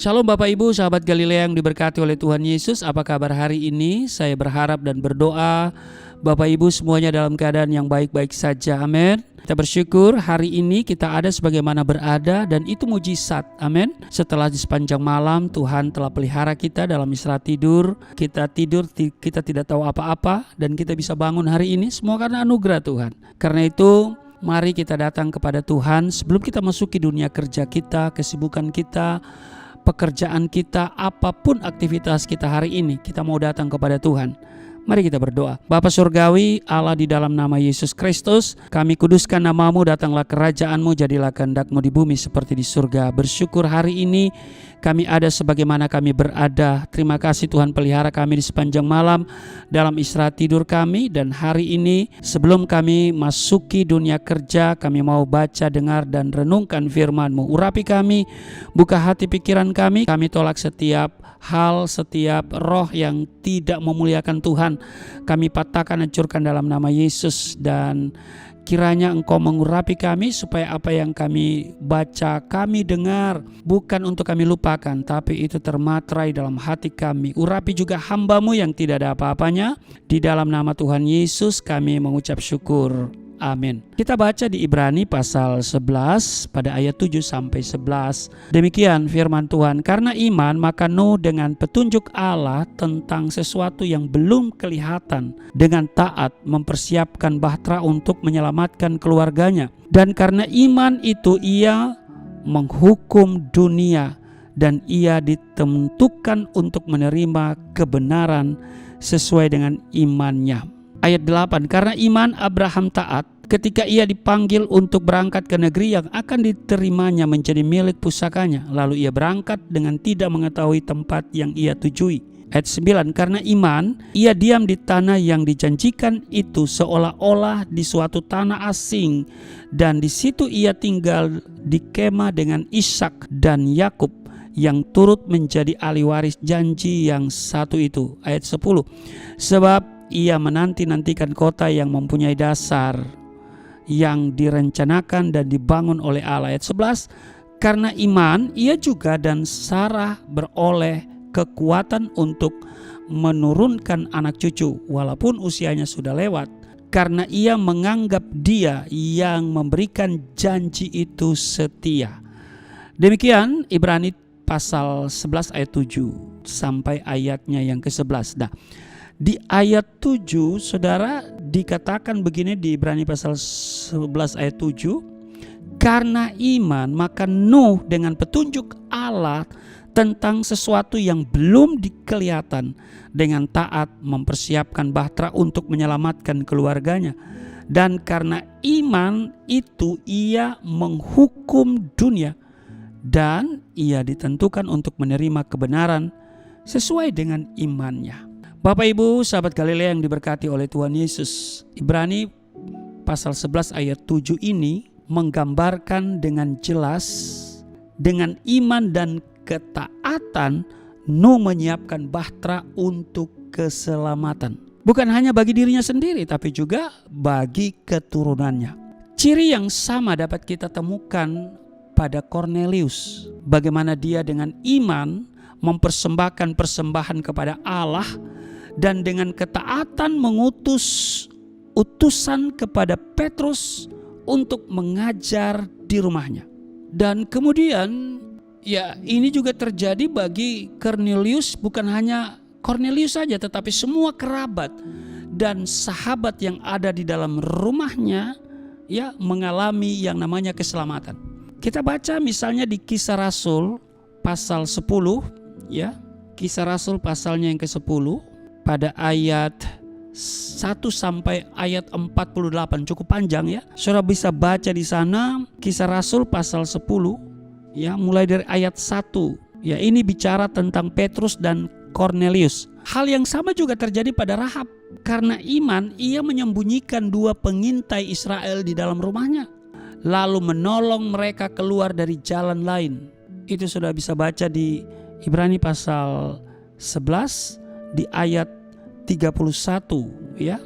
Shalom Bapak Ibu, sahabat Galilea yang diberkati oleh Tuhan Yesus. Apa kabar hari ini? Saya berharap dan berdoa Bapak Ibu semuanya dalam keadaan yang baik-baik saja. Amin. Kita bersyukur hari ini kita ada sebagaimana berada dan itu mujizat. Amin. Setelah di sepanjang malam Tuhan telah pelihara kita dalam istirahat tidur. Kita tidur, kita tidak tahu apa-apa dan kita bisa bangun hari ini semua karena anugerah Tuhan. Karena itu mari kita datang kepada Tuhan sebelum kita masuki dunia kerja kita, kesibukan kita, pekerjaan kita, apapun aktivitas kita hari ini, kita mau datang kepada Tuhan. Mari kita berdoa. Bapa Surgawi, Allah di dalam nama Yesus Kristus, kami kuduskan namamu, datanglah kerajaanmu, jadilah kehendak-mu di bumi seperti di surga. Bersyukur hari ini kami ada sebagaimana kami berada. Terima kasih Tuhan pelihara kami di sepanjang malam dalam istirahat tidur kami. Dan hari ini sebelum kami masuki dunia kerja, kami mau baca, dengar, dan renungkan firman-Mu. Urapi kami, buka hati pikiran kami tolak setiap hal, setiap roh yang tidak memuliakan Tuhan. Kami patahkan, hancurkan dalam nama Yesus. Dan kiranya Engkau mengurapi kami supaya apa yang kami baca, kami dengar, bukan untuk kami lupakan, tapi itu termaterai dalam hati kami. Urapi juga hamba-Mu yang tidak ada apa-apanya. Di dalam nama Tuhan Yesus kami mengucap syukur. Amin. Kita baca di Ibrani pasal 11 pada ayat 7 sampai 11. Demikian firman Tuhan, karena iman maka Nuh dengan petunjuk Allah tentang sesuatu yang belum kelihatan dengan taat mempersiapkan bahtera untuk menyelamatkan keluarganya. Dan karena iman itu ia menghukum dunia dan ia ditentukan untuk menerima kebenaran sesuai dengan imannya. Ayat 8, karena iman Abraham taat ketika ia dipanggil untuk berangkat ke negeri yang akan diterimanya menjadi milik pusakanya. Lalu ia berangkat dengan tidak mengetahui tempat yang ia tujui. Ayat 9, karena iman ia diam di tanah yang dijanjikan itu seolah-olah di suatu tanah asing. Dan di situ ia tinggal di kemah dengan Ishak dan Yakub yang turut menjadi ahli waris janji yang satu itu. Ayat 10, sebab ia menanti-nantikan kota yang mempunyai dasar yang direncanakan dan dibangun oleh Allah. Ayat 11, karena iman ia juga dan Sarah beroleh kekuatan untuk menurunkan anak cucu walaupun usianya sudah lewat, karena ia menganggap dia yang memberikan janji itu setia. Demikian Ibrani pasal 11 ayat 7 sampai ayatnya yang ke-11. Nah, di ayat 7 saudara dikatakan begini di Ibrani pasal 11 ayat 7, karena iman maka Nuh dengan petunjuk Allah tentang sesuatu yang belum dikelihatan dengan taat mempersiapkan bahtera untuk menyelamatkan keluarganya. Dan karena iman itu ia menghukum dunia dan ia ditentukan untuk menerima kebenaran sesuai dengan imannya. Bapak Ibu sahabat Galilea yang diberkati oleh Tuhan Yesus, Ibrani pasal 11 ayat 7 ini menggambarkan dengan jelas dengan iman dan ketaatan Nuh menyiapkan bahtera untuk keselamatan. Bukan hanya bagi dirinya sendiri tapi juga bagi keturunannya. Ciri yang sama dapat kita temukan pada Kornelius. Bagaimana dia dengan iman mempersembahkan persembahan kepada Allah dan dengan ketaatan mengutus utusan kepada Petrus untuk mengajar di rumahnya. Dan kemudian ya ini juga terjadi bagi Kornelius, bukan hanya Kornelius saja tetapi semua kerabat dan sahabat yang ada di dalam rumahnya ya mengalami yang namanya keselamatan. Kita baca misalnya di Kisah Rasul pasal 10 ya, Kisah Rasul pasalnya yang ke-10 pada ayat 1 sampai ayat 48, cukup panjang ya. Saudara bisa baca di sana Kisah Rasul pasal 10 ya, mulai dari ayat 1. Ya, ini bicara tentang Petrus dan Kornelius. Hal yang sama juga terjadi pada Rahab. Karena iman ia menyembunyikan 2 pengintai Israel di dalam rumahnya, lalu menolong mereka keluar dari jalan lain. Itu sudah bisa baca di Ibrani pasal 11 di ayat 31 ya.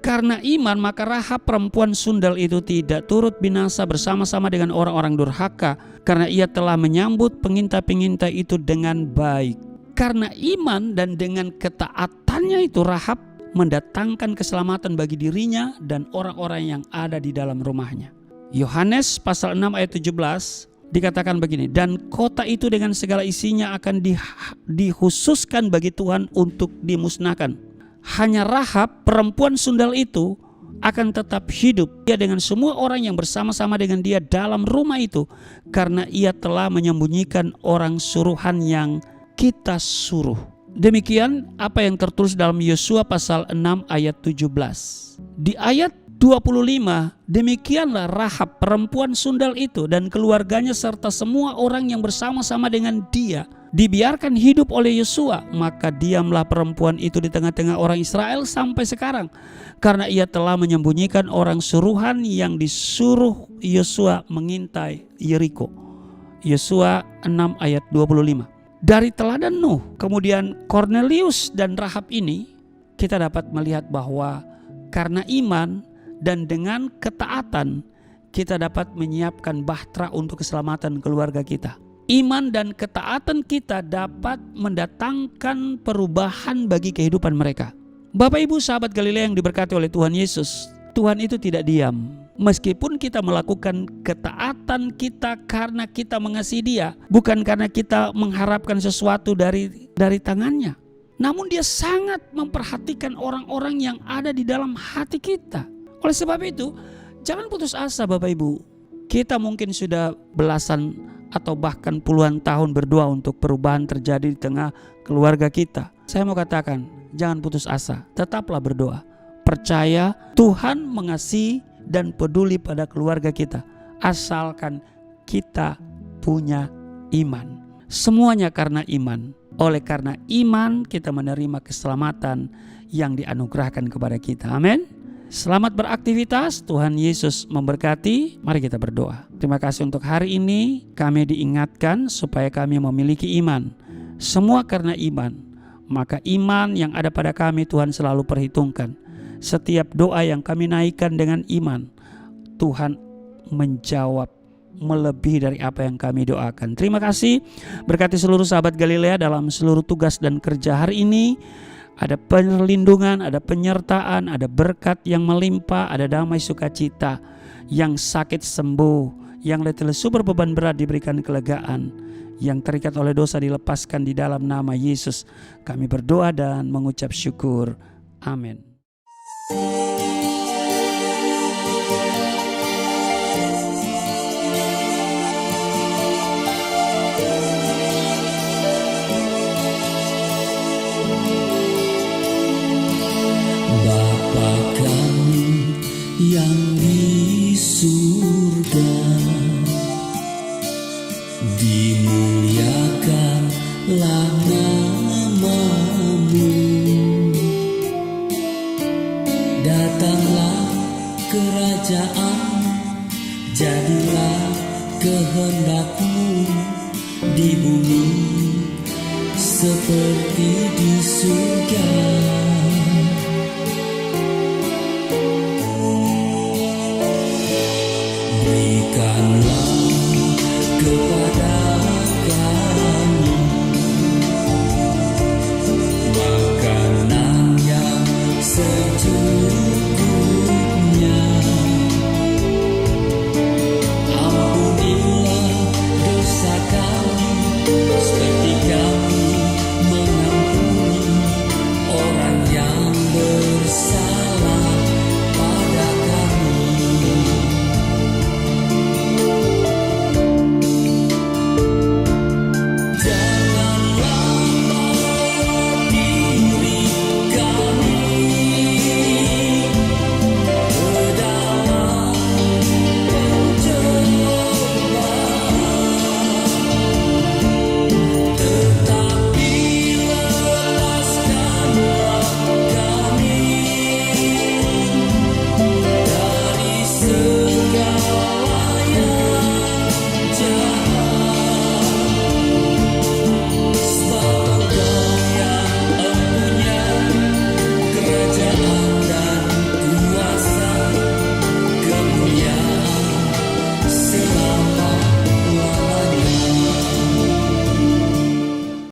Karena iman maka Rahab perempuan sundal itu tidak turut binasa bersama-sama dengan orang-orang durhaka, karena ia telah menyambut pengintai-pengintai itu dengan baik. Karena iman dan dengan ketaatannya itu Rahab mendatangkan keselamatan bagi dirinya dan orang-orang yang ada di dalam rumahnya. Yohanes pasal 6 ayat 17 dikatakan begini, dan kota itu dengan segala isinya akan dikhususkan bagi Tuhan untuk dimusnahkan. Hanya Rahab perempuan sundal itu akan tetap hidup, dia dengan semua orang yang bersama-sama dengan dia dalam rumah itu, karena ia telah menyembunyikan orang suruhan yang kita suruh. Demikian apa yang tertulis dalam Yosua pasal 6 ayat 17. Di ayat 25, demikianlah Rahab perempuan sundal itu dan keluarganya serta semua orang yang bersama-sama dengan dia dibiarkan hidup oleh Yosua. Maka diamlah perempuan itu di tengah-tengah orang Israel sampai sekarang, karena ia telah menyembunyikan orang suruhan yang disuruh Yosua mengintai Yeriko. Yosua 6 ayat 25. Dari teladan Nuh, kemudian Kornelius dan Rahab ini, kita dapat melihat bahwa karena iman dan dengan ketaatan kita dapat menyiapkan bahtera untuk keselamatan keluarga kita. Iman dan ketaatan kita dapat mendatangkan perubahan bagi kehidupan mereka. Bapak Ibu sahabat Galilea yang diberkati oleh Tuhan Yesus, Tuhan itu tidak diam. Meskipun kita melakukan ketaatan kita karena kita mengasihi Dia, bukan karena kita mengharapkan sesuatu dari tangannya. Namun Dia sangat memperhatikan orang-orang yang ada di dalam hati kita. Oleh sebab itu, jangan putus asa Bapak Ibu. Kita mungkin sudah belasan atau bahkan puluhan tahun berdoa untuk perubahan terjadi di tengah keluarga kita. Saya mau katakan, jangan putus asa, tetaplah berdoa. Percaya Tuhan mengasihi dan peduli pada keluarga kita, asalkan kita punya iman. Semuanya karena iman. Oleh karena iman kita menerima keselamatan yang dianugerahkan kepada kita. Amin. Selamat beraktivitas, Tuhan Yesus memberkati. Mari kita berdoa. Terima kasih untuk hari ini kami diingatkan supaya kami memiliki iman. Semua karena iman. Maka iman yang ada pada kami Tuhan selalu perhitungkan. Setiap doa yang kami naikkan dengan iman, Tuhan menjawab melebihi dari apa yang kami doakan. Terima kasih. Berkati seluruh sahabat Galilea dalam seluruh tugas dan kerja hari ini. Ada perlindungan, ada penyertaan, ada berkat yang melimpah, ada damai sukacita. Yang sakit sembuh, yang letih lesu berbeban berat diberikan kelegaan, yang terikat oleh dosa dilepaskan di dalam nama Yesus. Kami berdoa dan mengucap syukur. Amin.